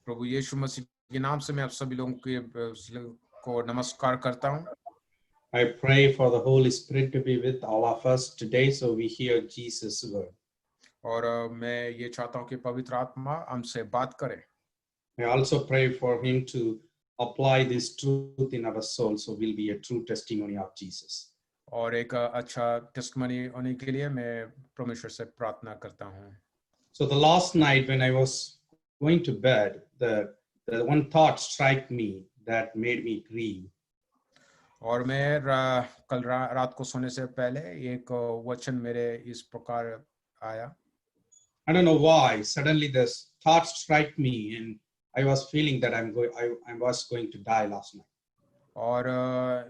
प्रभु यीशु मसीह के नाम से मैं आप सभी लोगों को नमस्कार करता हूँ। I pray for the Holy Spirit to be with all of us today so we hear Jesus' word. और मैं ये चाहता हूँ कि पवित्र आत्मा हमसे बात करे। I also pray for him to apply this truth in our soul so we'll be a true testimony of Jesus. और एक अच्छा टेस्टमनी होने के लिए मैं परमेश्वर से प्रार्थना करता हूँ। So the last night when I was going to bed, the one thought struck me that made me grieve. और मैं कल रात को सोने से पहले एक वचन मेरे इस प्रकार आया। I don't know why. Suddenly this thought struck me and I was feeling that I was going to die last night. और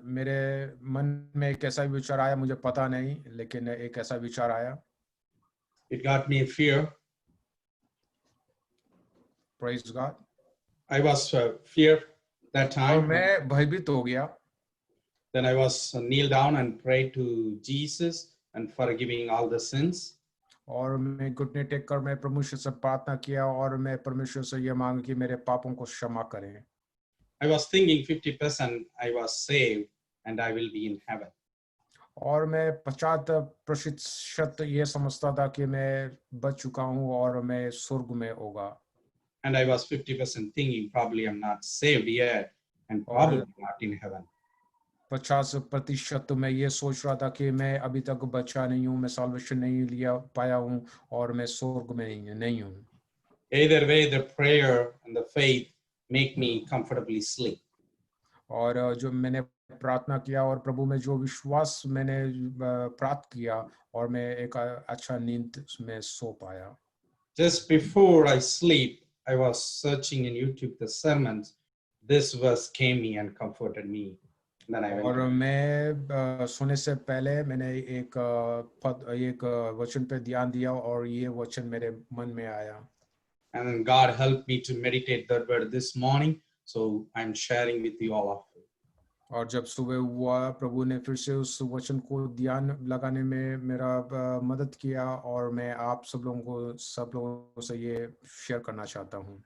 मेरे मन में एक ऐसा विचार आया, मुझे पता नहीं, लेकिन एक ऐसा विचार आया। It got me fear. Praise God. I was fear that और time. मैं भयभीत हो गया। Then I was kneel down and pray to Jesus and forgiving all the sins. और मैं घुटने टेक कर मैं परमेश्वर से प्रार्थना किया और मैं परमेश्वर से ये मांग कि मेरे पापों को क्षमा करें। I was thinking 50% I was saved and I will be in heaven. और मैं 50% ये समझता था कि मैं बच चुका हूँ और मैं स्वर्ग में होगा। And I was 50% thinking probably I'm not saved yet and और probably not in heaven. 50% मैं ये सोच रहा था कि मैं अभी तक बचा नहीं हूँ, मैं साल्वेशन नहीं लिया पाया हूँ और मैं स्वर्ग में नहीं हूँ। Either way, the prayer and the faith make me comfortably sleep. और जो मैंने प्रार्थना किया और प्रभु में जो विश्वास मैंने प्राप्त किया और मैं एक अच्छा नींद में सो पाया। Just before I sleep, I was searching in YouTube the sermons. This verse came me and comforted me. Then I went और to मैं सोने से पहले मैंने एक वचन पे ध्यान दिया और ये वचन मेरे मन में आया। and God helped me to meditate that word this morning. So I'm sharing with you all of you. और जब सुबह हुआ प्रभु ने फिर से उस वचन को ध्यान लगाने में मेरा मदद किया और मैं आप सब लोगों से ये शेयर करना चाहता हूँ।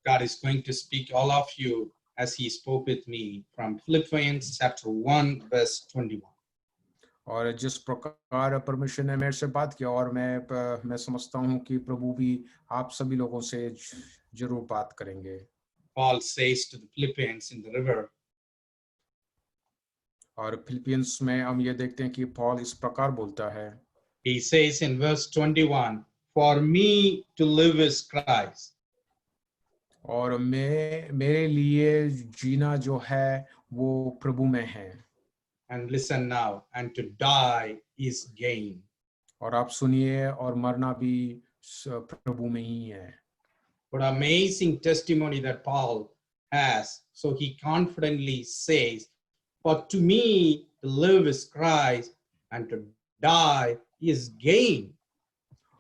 God is going to speak all of you as he spoke with me from Philippians chapter 1 verse 21. और जिस प्रकार परमेश्वर ने मेरे से बात किया और मैं समझता हूँ कि प्रभु भी आप सभी लोगों से जरूर बात करेंगे। Paul says to the Philippians in the river, और फिलिपियंस में हम ये देखते हैं कि पॉल इस प्रकार बोलता है। he says in verse 21, for me to live is Christ. और मेरे लिए जीना जो है वो प्रभु में है। And listen now, and to die is gain. और आप सुनिए, और मरना भी प्रभु में ही है। What amazing testimony that Paul has. So he confidently says, for to me to live is Christ and to die is gain.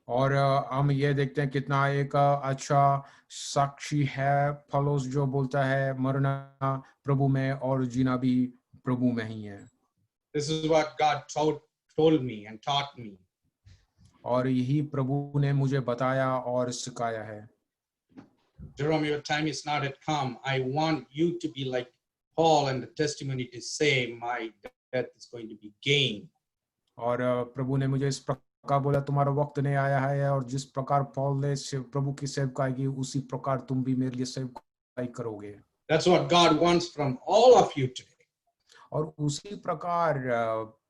और हम ये देखते हैं कितना एक अच्छा साक्षी है पौलुस जो बोलता है मरना प्रभु में और जीना भी प्रभु में ही है। This is what God told me and taught me. और यही प्रभु ने मुझे बताया और सिखाया है। Jerome, your time is not yet come. I want you to be like Paul and the testimony to say my death is going to be gain. और प्रभु ने मुझे इस प्रकार बोला तुम्हारा वक्त नहीं आया है और जिस प्रकार पौल ने प्रभु की सेवकाई की उसी प्रकार तुम भी मेरे लिए सेवकाई करोगे। That's what God wants from all of you today. और उसी प्रकार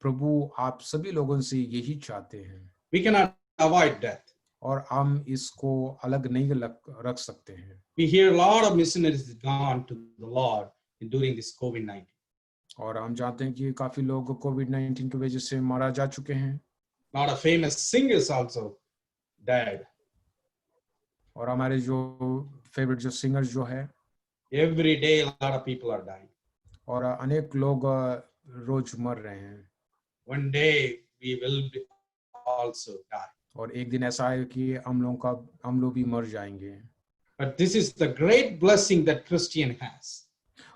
प्रभु आप सभी लोगों से यही चाहते हैं। We cannot avoid death. और हम इसको अलग नहीं रख सकते हैं। We hear a lot of missionaries gone to the Lord during this COVID-19. और हम जानते हैं कि काफी लोग कोविड-19 की वजह से मारा जा चुके हैं। A lot of famous singers also died. और हमारे जो फेवरेट जो सिंगर्स जो है Every day a lot of people are dying. और अनेक लोग रोज मर रहे हैं। One day we will also die. और एक दिन ऐसा है कि हम लोग भी मर जाएंगे। But this is the great blessing that Christian has.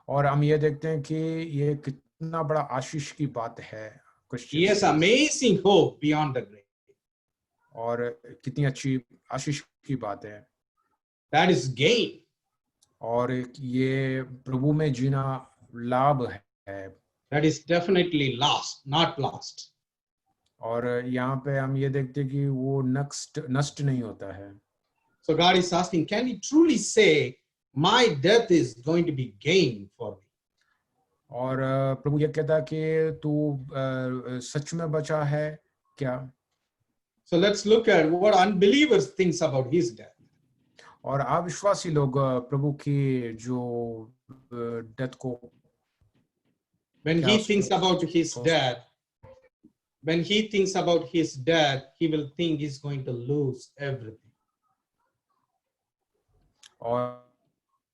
और हम ये देखते हैं कि ये कितना बड़ा आशीष की बात है He has amazing hope beyond the grave. और कितनी अच्छी आशीष की बात है। That is gain. और ये प्रभु में जीना लाभ है। That is definitely lost, not lost. और यहाँ पे हम ये देखते हैं कि वो नष्ट नहीं होता है। So God is asking, can you truly say, my death is going to be gain for me? और प्रभु ये कहता है कि तू सच में बचा है क्या? So let's look at what unbelievers thinks about his death. और अविश्वासी लोग प्रभु की जो डेथ को When क्या he thinks about his death, when he thinks about his death, he will think he's going to lose everything. और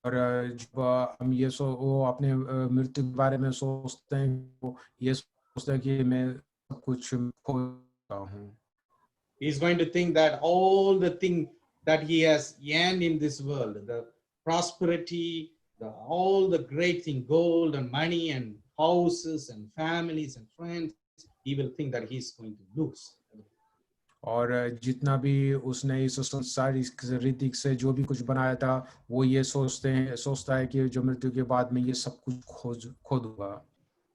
जब हम ये वो अपने मृत्यु के बारे में सोचते हैं, वो ये सोचते हैं कि मैं सब कुछ खो चुका हूँ। He's going to think that all the thing that he has earned in this world, the prosperity, all the great thing, gold and money and houses and families and friends, he will think that he's going to lose. और जितना भी उसने इस संसार इस रीति से जो भी कुछ बनाया था, वो ये सोचता है कि जो मृत्यु के बाद में ये सब कुछ खो दूंगा।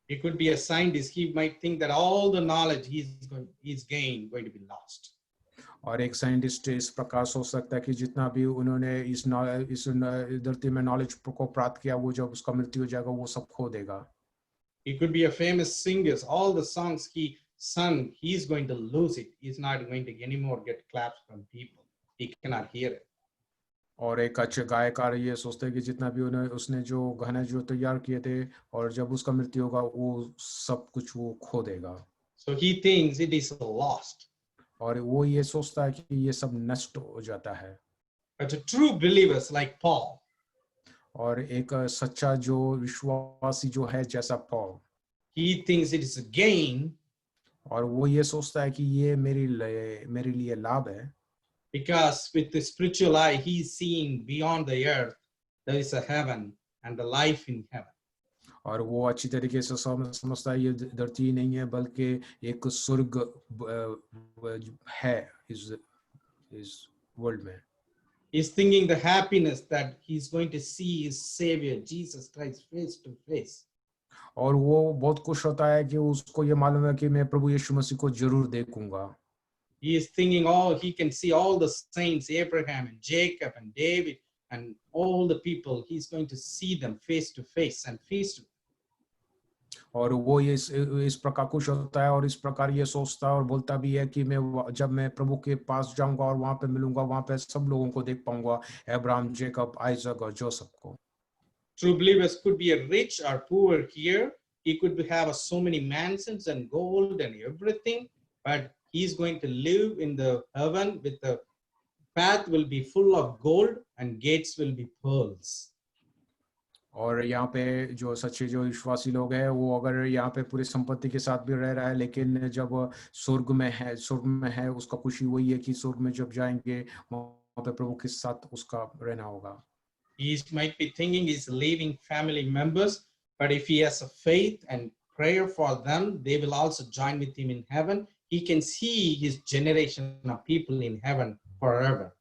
He could be a scientist. He might think that all the knowledge he's gained going to be lost. और एक साइंटिस्ट इस प्रकार सोच सकता है कि जितना भी उन्होंने इस धरती में नॉलेज को प्राप्त किया, वो जब उसका मृत्यु हो जाएगा वो सब खो देगा। He could be a famous singer. All the songs he sung, he's going to lose it. He's not going to anymore get claps from people. He cannot hear it. और एक अच्छे गायकार ये सोचते हैं कि जितना भी उसने जो गाने जो तैयार किए थे, और जब उसका मृत्यु होगा वो सब कुछ वो खो देगा। So he thinks it is lost. और वो ये सोचता है कि ये सब नष्ट हो जाता है। But the true believers like Paul, और एक सच्चा जो विश्वासी जो है जैसा Paul, he thinks it is a gain, और वो ये सोचता है कि ये मेरे लिए लाभ है। because with the spiritual eye he is seeing beyond the earth there is a heaven and the life in heaven. और वो अच्छी तरीके से समझता है ये धरती नहीं है बल्कि एक स्वर्ग है इस वर्ल्ड में। He's thinking the happiness that he's going to see his Savior Jesus Christ face to face. और वो बहुत खुश होता है कि उसको ये मालूम है कि मैं प्रभु यीशु मसीह को जरूर देखूंगा। He is thinking, he can see all the saints, Abraham and Jacob and David and all the people. He's going to see them face to face and feast with them. और वो ये इस प्रकार खुश होता है और इस प्रकार ये सोचता है और बोलता भी है कि जब मैं प्रभु के पास जाऊंगा और वहां पे मिलूंगा, वहां पे सब लोगों को देख पाऊंगा, अब्राहम, जेकब, आइजक और जोसेफ को। True believers could be a rich or poor here. He could have so many mansions and gold and everything, but he's going to live in the heaven with the path will be full of gold and gates will be pearls. और यहाँ पे जो सच्चे जो विश्वासी लोग हैं, वो अगर यहाँ पे पूरी संपत्ति के साथ भी रह रहा है, लेकिन जब स्वर्ग में है उसका खुशी वही है कि स्वर्ग में जब जाएंगे वहाँ पे प्रभु के साथ उसका रहना होगा। He might be thinking he's leaving family members, but if he has a faith and prayer for them, they will also join with him in heaven. He can see his generation of people in heaven forever.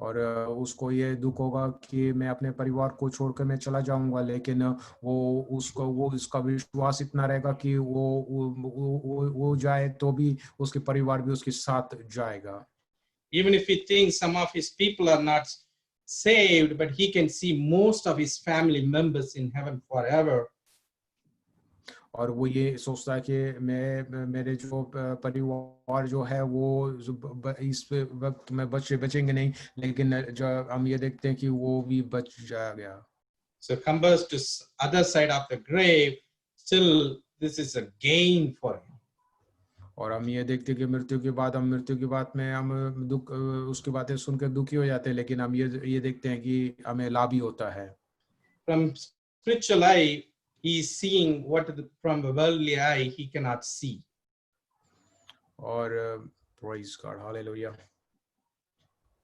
और उसको ये दुख होगा कि मैं अपने परिवार को छोड़कर मैं चला जाऊंगा, लेकिन वो इसका विश्वास इतना रहेगा कि वो जाए तो भी उसके परिवार भी उसके साथ जाएगा। Even if he thinks some of his people are not saved, but he can see most of his family members in heaven forever. और वो ये सोचता है कि मेरे जो परिवार जो है वो इस वक्त में बचेंगे नहीं, लेकिन जब हम ये देखते हैं कि वो भी बच गया। So compared to other side of the grave, still this is a gain for him. और हम ये देखते हैं कि मृत्यु के बाद में हम दुख उसकी बातें सुनकर दुखी हो जाते हैं, लेकिन हम ये देखते हैं कि हमें लाभ ही होता है। From spiritual eye, he is seeing what from the worldly eye he cannot see. और praise God, hallelujah.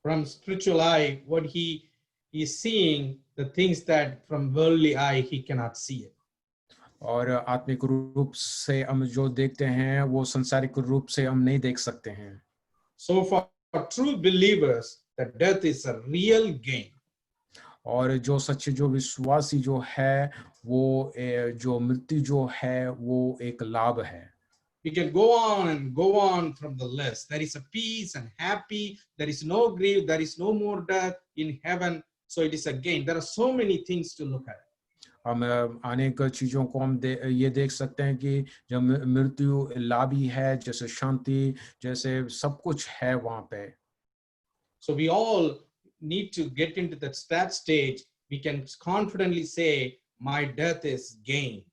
From spiritual eye, what he is seeing, the things that from worldly eye he cannot see it. और आत्मिक रूप से हम जो देखते हैं वो संसारिक रूप से हम नहीं देख सकते हैं। So for true believers, that death is a real gain. और जो सच्चे जो विश्वासी जो है वो जो मृत्यु जो है वो एक लाभ है. We can go on and go on from the list. There is a peace and happy. There is no grief. There is no more death in heaven. So it is a gain. There are so many things to look at. हम अनेक चीजों को हम ये देख सकते हैं कि जब मृत्यु लाभी है, जैसे शांति, जैसे सब कुछ है वहां पे. So we all need to get into that stage. We can confidently say, my death is gain.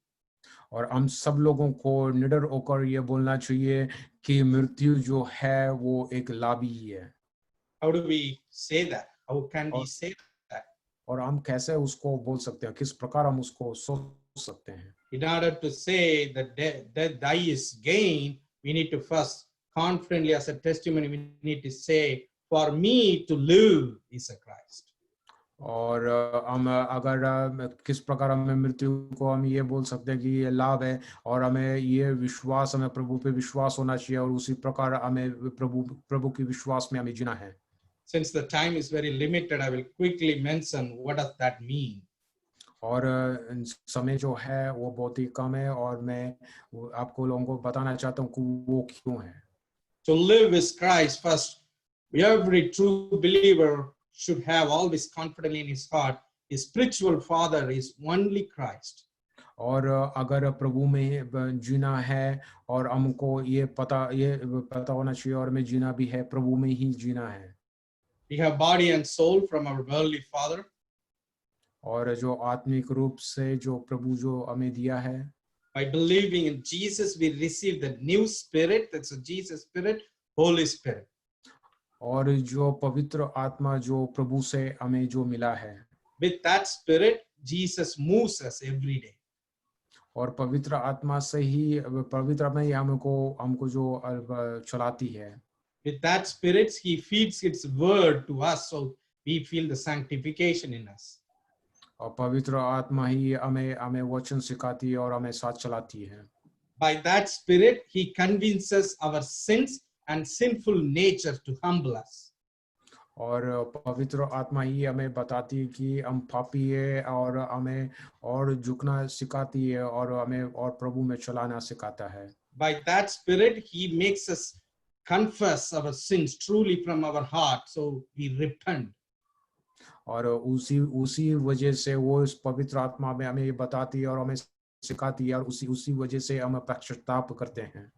और हम सब लोगों को निडर होकर ये बोलना चाहिए कि मृत्यु जो है वो एक लाभी है. How do we say that? How can we और say that? और हम कैसे उसको बोल सकते हैं, किस प्रकार हम उसको सोच सकते हैं. In order to say that death is gain, we need to first confidently, as a testimony, we need to say, for me to live is a Christ. और हम अगर किस प्रकार हमें मृत्यु को हम ये बोल सकते हैं कि ये लाभ है, और हमें ये विश्वास, हमें प्रभु पे विश्वास होना चाहिए, और उसी प्रकार हमें प्रभु के विश्वास में हमें जीना है. Since the time is very limited, I will quickly mention what does that mean. और समय जो है वो बहुत ही कम है, और मैं आपको लोगों को बताना चाहता हूँ कि वो क्यों है. To live is Christ. First, every true believer should have always confidently in his heart, his spiritual father is only Christ. और अगर प्रभु में जीना है, और हमको ये पता होना चाहिए, और हमें जीना भी है, प्रभु में ही जीना है. We have body and soul from our worldly father. और जो आत्मिक रूप से जो प्रभु जो हमें दिया है, By believing in Jesus, we receive the new spirit. That's a Jesus spirit, Holy Spirit. और जो पवित्र आत्मा जो प्रभु से हमें जो मिला है, With that spirit, Jesus moves us every day. और पवित्र आत्मा से ही, पवित्र आत्मा ही हमको जो चलाती है. With that spirit, he feeds its word to us, so we feel the sanctification in us. और पवित्र आत्मा ही हमें वचन सिखाती है और हमें साथ चलाती है. By that spirit, he convinces our sins and sinful nature to humble us. और पवित्र आत्मा ही हमें बताती है कि हम पापी है, और हमें और झुकना सिखाती है, और हमें और प्रभु में चलाना सिखाता है. By that spirit, he makes us confess our sins truly from our heart, so we repent. और उसी वजह से वो इस पवित्र आत्मा में हमें बताती है और हमें सिखाती है, और उसी वजह से हम पश्चाताप करते हैं.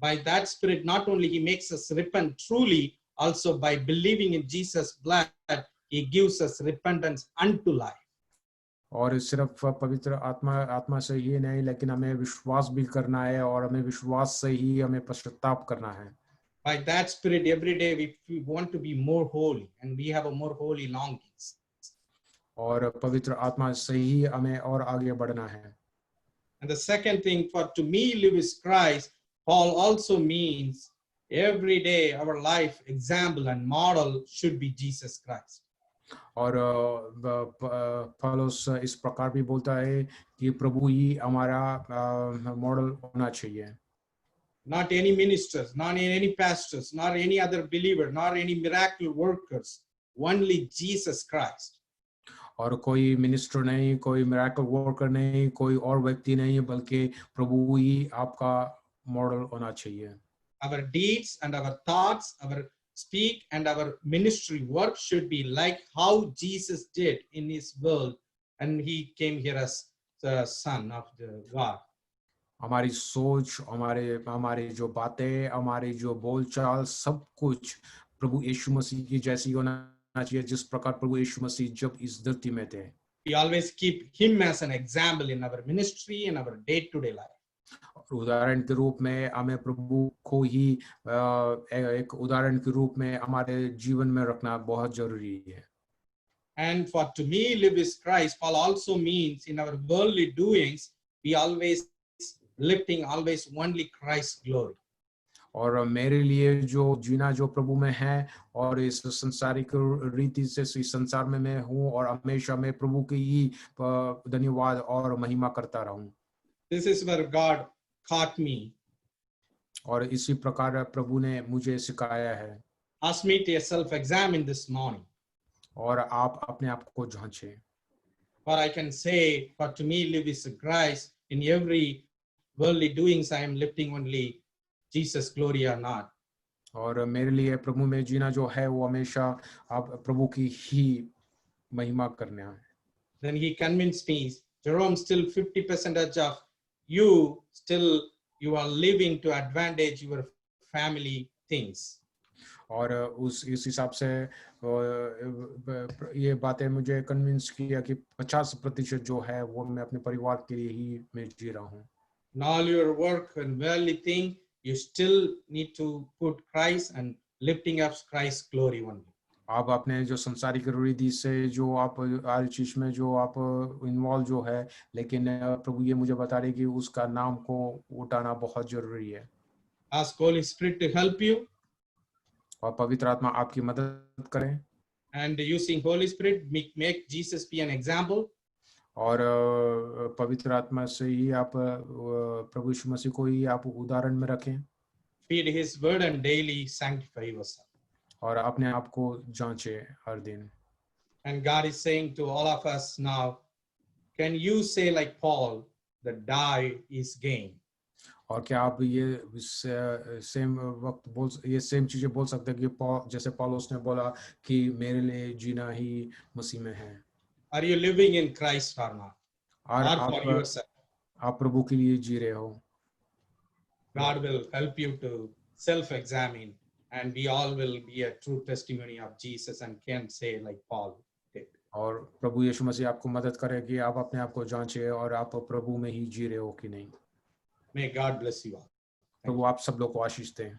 By that spirit, not only he makes us repent truly, also by believing in Jesus' blood, he gives us repentance unto life. और सिर्फ पवित्र आत्मा से ही नहीं, लेकिन हमें विश्वास भी करना है, और हमें विश्वास से ही हमें पश्चाताप करना है. By that spirit, every day we want to be more holy, and we have a more holy longings. और पवित्र आत्मा से ही हमें और आगे बढ़ना है. And the second thing, for to me live is Christ, Paul also means every day our life example and model should be Jesus Christ. और पौलुस इस प्रकार भी बोलता है कि प्रभु ही हमारा मॉडल होना चाहिए. Not any ministers, not any pastors, not any other believer, not any miracle workers, only Jesus Christ. और कोई मिनिस्टर नहीं, कोई मिरेकल वर्कर नहीं, कोई और व्यक्ति नहीं, बल्कि प्रभु ही आपका मॉडल होना चाहिए. Our deeds and our thoughts, our speak and our ministry work should be like how Jesus did in his world, and he came here as the Son of the God. हमारी सोच, हमारे जो बातें, हमारे जो बोलचाल, सब कुछ प्रभु यीशु मसीह की जैसी होना चाहिए, जिस प्रकार प्रभु यीशु मसीह जब इस धरती में थे. We always keep him as an example in our ministry and our day-to-day life. उदाहरण के रूप में हमें प्रभु को ही एक उदाहरण के रूप में हमारे जीवन में रखना बहुत जरूरी है. And for to me live is Christ, Paul also means in our worldly doings, we always lifting always only Christ's glory. और मेरे लिए जो जीना जो प्रभु में है, और इस संसारिक रीति से इस संसार में मैं हूँ, और हमेशा मैं प्रभु की ही धन्यवाद और महिमा करता रहूं. This is where God taught me. और इसी प्रकार प्रभु ने मुझे सिखाया है. Ask me to self-examine this morning. और आप अपने आप को जांचें। Or I can say, for to me, live is Christ. In every worldly doings, I am lifting only Jesus' glory or not. और मेरे लिए प्रभु में जीना जो है वो हमेशा आप प्रभु की ही महिमा करना है। Then he convinced me, Jerome, still 50% of you, still you are living to advantage your family things. और उस इस हिसाब से ये बातें मुझे कन्विंस किया कि 50% जो है वो मैं अपने परिवार के लिए ही मैं जी रहा हूँ। In all your work and worldly thing, you still need to put Christ and lifting up Christ's glory only. आप अपने जो संसारिक रूढ़ि से जो आप हर चीज में जो आप इन्वॉल्व जो है, लेकिन प्रभु ये मुझे बता रहे कि उसका नाम को उठाना बहुत जरूरी है। Ask Holy Spirit to help you, और पवित्र आत्मा आपकी मदद करें and using Holy Spirit, make Jesus be an example. और पवित्र आत्मा से ही आप प्रभु यीशु मसीह को ही आप उदाहरण में रखें Feed his word and daily sanctify yourself. और अपने आप को जांचें हर दिन। And God is saying to all of us now, can you say like Paul, that die is gain? और क्या आप ये सेम वक्त बोल ये सेम चीजें बोल सकते हैं कि जैसे पौलुस ने बोला कि मेरे लिए जीना ही मसीह में है। Are you living in Christ or not? और Or for yourself? आप प्रभु के लिए जी रहे हो। God will help you to self-examine, and we all will be a true testimony of Jesus and can say like Paul did. और प्रभु यीशु मसीह आपको मदद करे कि आप अपने आप को जांचें और आप प्रभु में ही जी रहे हो कि नहीं। May God bless you all. प्रभु आप सब लोग को आशीष दें।